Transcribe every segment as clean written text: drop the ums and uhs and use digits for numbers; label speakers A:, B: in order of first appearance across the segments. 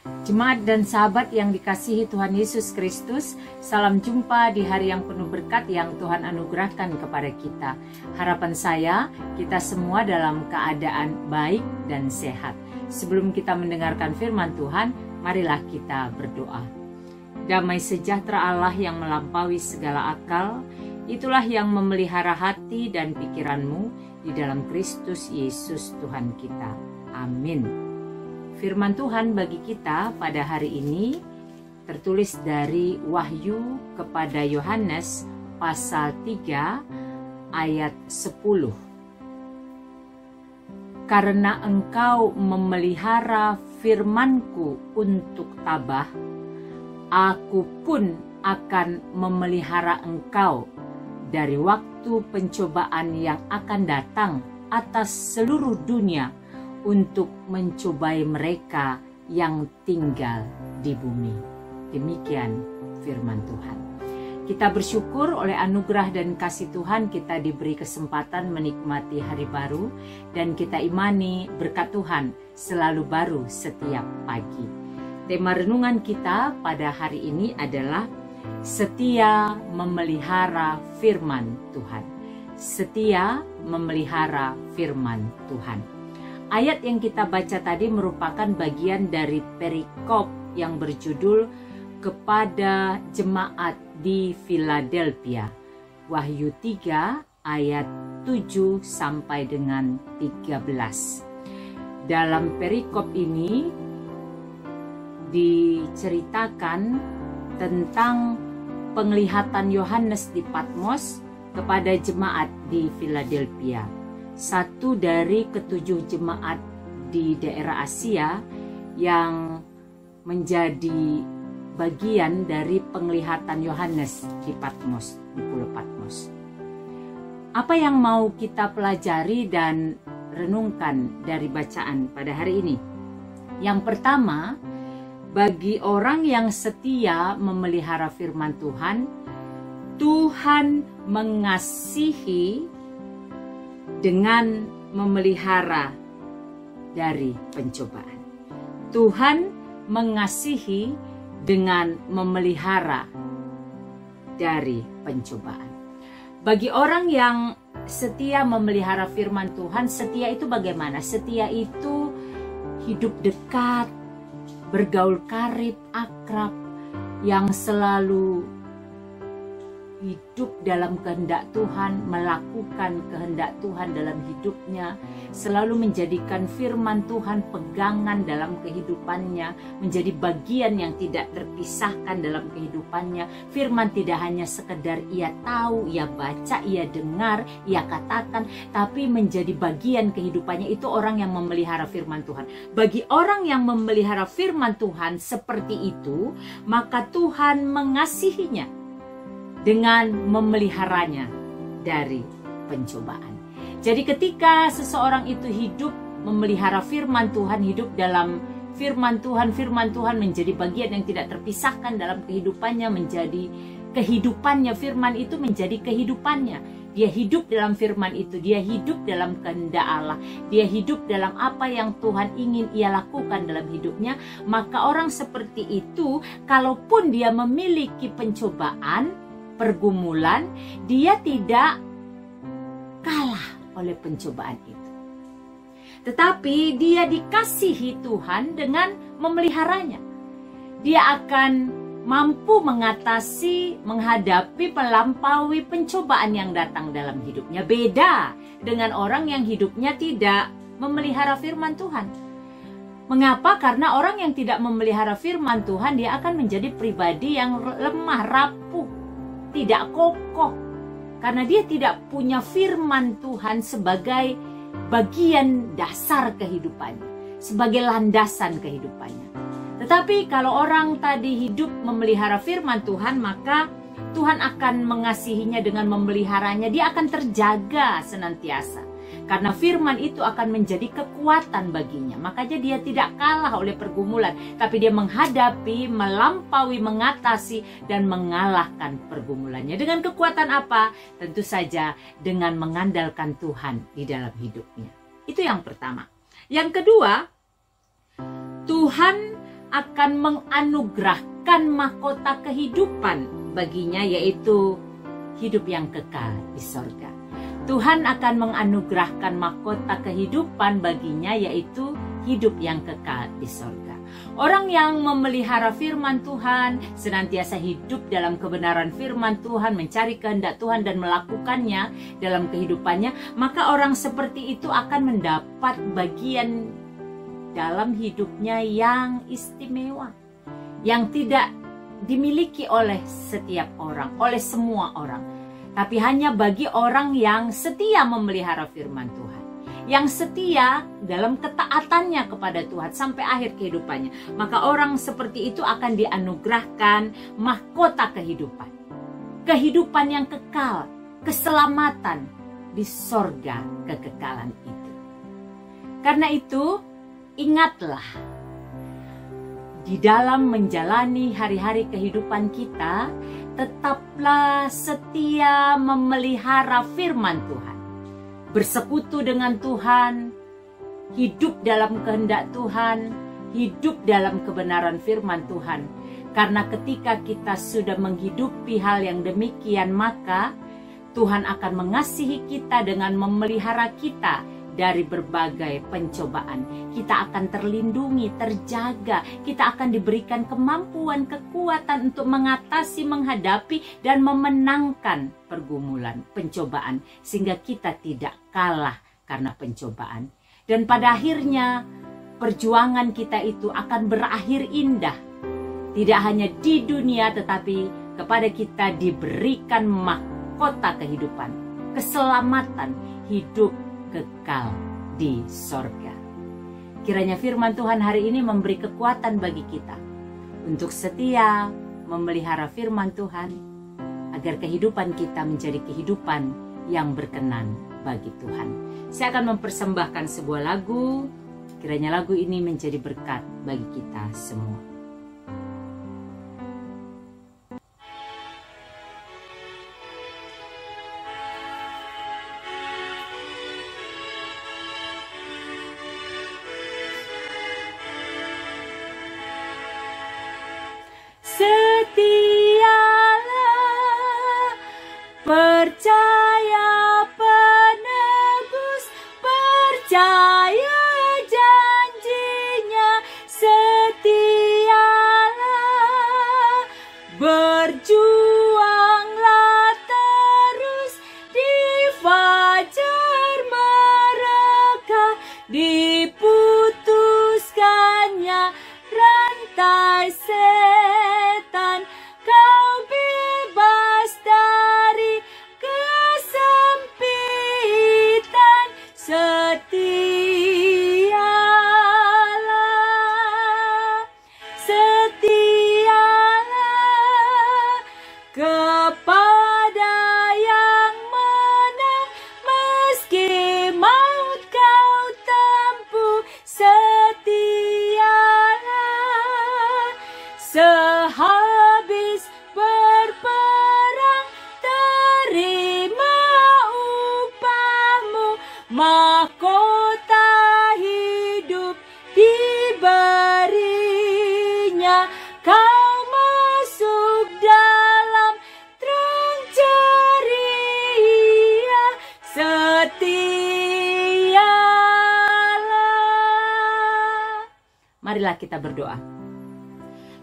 A: Jemaat dan sahabat yang dikasihi Tuhan Yesus Kristus, salam jumpa di hari yang penuh berkat yang Tuhan anugerahkan kepada kita. Harapan saya, kita semua dalam keadaan baik dan sehat. Sebelum kita mendengarkan firman Tuhan, marilah kita berdoa. Damai sejahtera Allah yang melampaui segala akal, itulah yang memelihara hati dan pikiranmu di dalam Kristus Yesus Tuhan kita. Amin. Firman Tuhan bagi kita pada hari ini tertulis dari Wahyu kepada Yohanes pasal 3 ayat 10. Karena engkau memelihara firman-Ku untuk tabah, Aku pun akan memelihara engkau dari waktu pencobaan yang akan datang atas seluruh dunia untuk mencobai mereka yang tinggal di bumi. Demikian firman Tuhan. Kita bersyukur oleh anugerah dan kasih Tuhan kita diberi kesempatan menikmati hari baru, dan kita imani berkat Tuhan selalu baru setiap pagi. Tema renungan kita pada hari ini adalah setia memelihara firman Tuhan. Setia memelihara firman Tuhan. Ayat yang kita baca tadi merupakan bagian dari perikop yang berjudul kepada jemaat di Philadelphia. Wahyu 3 ayat 7 sampai dengan 13. Dalam perikop ini diceritakan tentang penglihatan Yohanes di Patmos kepada jemaat di Philadelphia. Satu dari ketujuh jemaat di daerah Asia yang menjadi bagian dari penglihatan Yohanes di Patmos, di Pulau Patmos. Apa yang mau kita pelajari dan renungkan dari bacaan pada hari ini? Yang pertama, bagi orang yang setia memelihara firman Tuhan, Tuhan mengasihi dengan memelihara dari pencobaan. Tuhan mengasihi dengan memelihara dari pencobaan. Bagi orang yang setia memelihara firman Tuhan, setia itu bagaimana? Setia itu hidup dekat, bergaul karib, akrab, yang selalu hidup dalam kehendak Tuhan, melakukan kehendak Tuhan dalam hidupnya, selalu menjadikan firman Tuhan pegangan dalam kehidupannya, menjadi bagian yang tidak terpisahkan dalam kehidupannya. Firman tidak hanya sekedar ia tahu, ia baca, ia dengar, ia katakan, tapi menjadi bagian kehidupannya. Itu orang yang memelihara firman Tuhan. Bagi orang yang memelihara firman Tuhan seperti itu, maka Tuhan mengasihinya dengan memeliharanya dari pencobaan. Jadi ketika seseorang itu hidup memelihara firman Tuhan, hidup dalam firman Tuhan menjadi bagian yang tidak terpisahkan dalam kehidupannya, menjadi kehidupannya, firman itu menjadi kehidupannya. Dia hidup dalam firman itu, dia hidup dalam kehendak Allah, dia hidup dalam apa yang Tuhan ingin ia lakukan dalam hidupnya. Maka orang seperti itu, kalaupun dia memiliki pencobaan, pergumulan, dia tidak kalah oleh pencobaan itu. Tetapi dia dikasihi Tuhan dengan memeliharanya. Dia akan mampu mengatasi, menghadapi, melampaui pencobaan yang datang dalam hidupnya. Beda dengan orang yang hidupnya tidak memelihara firman Tuhan. Mengapa? Karena orang yang tidak memelihara firman Tuhan, dia akan menjadi pribadi yang lemah, rapuh, tidak kokoh, karena dia tidak punya firman Tuhan sebagai bagian dasar kehidupannya, sebagai landasan kehidupannya. Tetapi kalau orang tadi hidup memelihara firman Tuhan, maka Tuhan akan mengasihinya dengan memeliharanya. Dia akan terjaga senantiasa, karena firman itu akan menjadi kekuatan baginya. Makanya dia tidak kalah oleh pergumulan, tapi dia menghadapi, melampaui, mengatasi, dan mengalahkan pergumulannya. Dengan kekuatan apa? Tentu saja dengan mengandalkan Tuhan di dalam hidupnya. Itu yang pertama. Yang kedua, Tuhan akan menganugerahkan mahkota kehidupan baginya, yaitu hidup yang kekal di sorga. Tuhan akan menganugerahkan mahkota kehidupan baginya, yaitu hidup yang kekal di sorga. Orang yang memelihara firman Tuhan, senantiasa hidup dalam kebenaran firman Tuhan, mencari kehendak Tuhan dan melakukannya dalam kehidupannya, maka orang seperti itu akan mendapat bagian dalam hidupnya yang istimewa, yang tidak dimiliki oleh setiap orang, oleh semua orang, tapi hanya bagi orang yang setia memelihara firman Tuhan, yang setia dalam ketaatannya kepada Tuhan sampai akhir kehidupannya. Maka orang seperti itu akan dianugerahkan mahkota kehidupan, kehidupan yang kekal, keselamatan di sorga kekekalan itu. Karena itu, ingatlah, di dalam menjalani hari-hari kehidupan kita, tetaplah setia memelihara firman Tuhan, bersekutu dengan Tuhan, hidup dalam kehendak Tuhan, hidup dalam kebenaran firman Tuhan. Karena ketika kita sudah menghidupi hal yang demikian, maka Tuhan akan mengasihi kita dengan memelihara kita dari berbagai pencobaan. Kita akan terlindungi, terjaga. Kita akan diberikan kemampuan, kekuatan untuk mengatasi, menghadapi, dan memenangkan pergumulan, pencobaan. Sehingga kita tidak kalah karena pencobaan. Dan pada akhirnya, perjuangan kita itu akan berakhir indah. Tidak hanya di dunia, tetapi kepada kita diberikan mahkota kehidupan, keselamatan, hidup kekal di sorga. Kiranya firman Tuhan hari ini memberi kekuatan bagi kita untuk setia memelihara firman Tuhan, agar kehidupan kita menjadi kehidupan yang berkenan bagi Tuhan. Saya akan mempersembahkan sebuah lagu, kiranya lagu ini menjadi berkat bagi kita semua. Setialah, percaya penebus, percaya janjinya. Setialah, berjuanglah terus di fajar mereka, diputuskannya rantai setan, kau bebas dari kesempitan. Setialah, setialah kepada yang menang, meski maut kau tempuh. Setialah, sehabis berperang terima upahmu, mahkota hidup diberinya, kau masuk dalam terang ceria. Setialah. Marilah kita berdoa.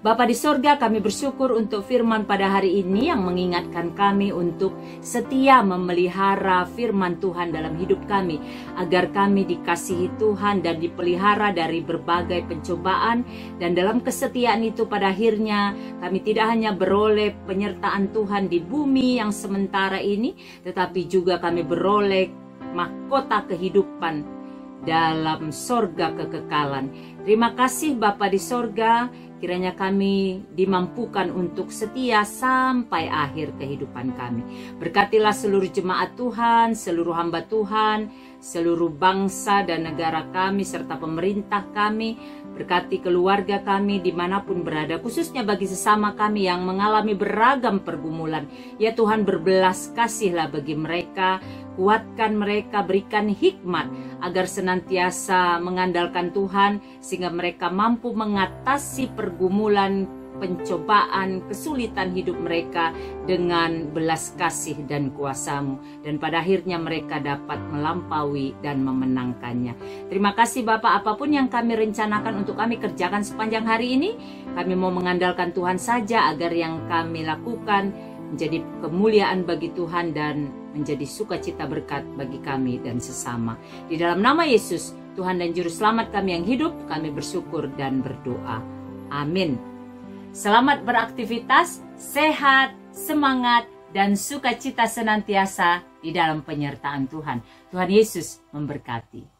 A: Bapa di sorga, kami bersyukur untuk firman pada hari ini yang mengingatkan kami untuk setia memelihara firman Tuhan dalam hidup kami, agar kami dikasihi Tuhan dan dipelihara dari berbagai pencobaan. Dan dalam kesetiaan itu pada akhirnya kami tidak hanya beroleh penyertaan Tuhan di bumi yang sementara ini, tetapi juga kami beroleh mahkota kehidupan dalam sorga kekekalan. Terima kasih Bapa di sorga, kiranya kami dimampukan untuk setia sampai akhir kehidupan kami. Berkatilah seluruh jemaat Tuhan, seluruh hamba Tuhan, seluruh bangsa dan negara kami, serta pemerintah kami. Berkati keluarga kami dimanapun berada, khususnya bagi sesama kami yang mengalami beragam pergumulan. Ya Tuhan, berbelas kasihlah bagi mereka, kuatkan mereka, berikan hikmat agar senantiasa mengandalkan Tuhan, sehingga mereka mampu mengatasi pergumulan, pencobaan, kesulitan hidup mereka dengan belas kasih dan kuasa-Mu, dan pada akhirnya mereka dapat melampaui dan memenangkannya. Terima kasih Bapak, apapun yang kami rencanakan untuk kami kerjakan sepanjang hari ini, kami mau mengandalkan Tuhan saja agar yang kami lakukan menjadi kemuliaan bagi Tuhan dan menjadi sukacita berkat bagi kami dan sesama. Di dalam nama Yesus, Tuhan dan Juru Selamat kami yang hidup, kami bersyukur dan berdoa. Amin. Selamat beraktivitas, sehat, semangat, dan sukacita senantiasa di dalam penyertaan Tuhan. Tuhan Yesus memberkati.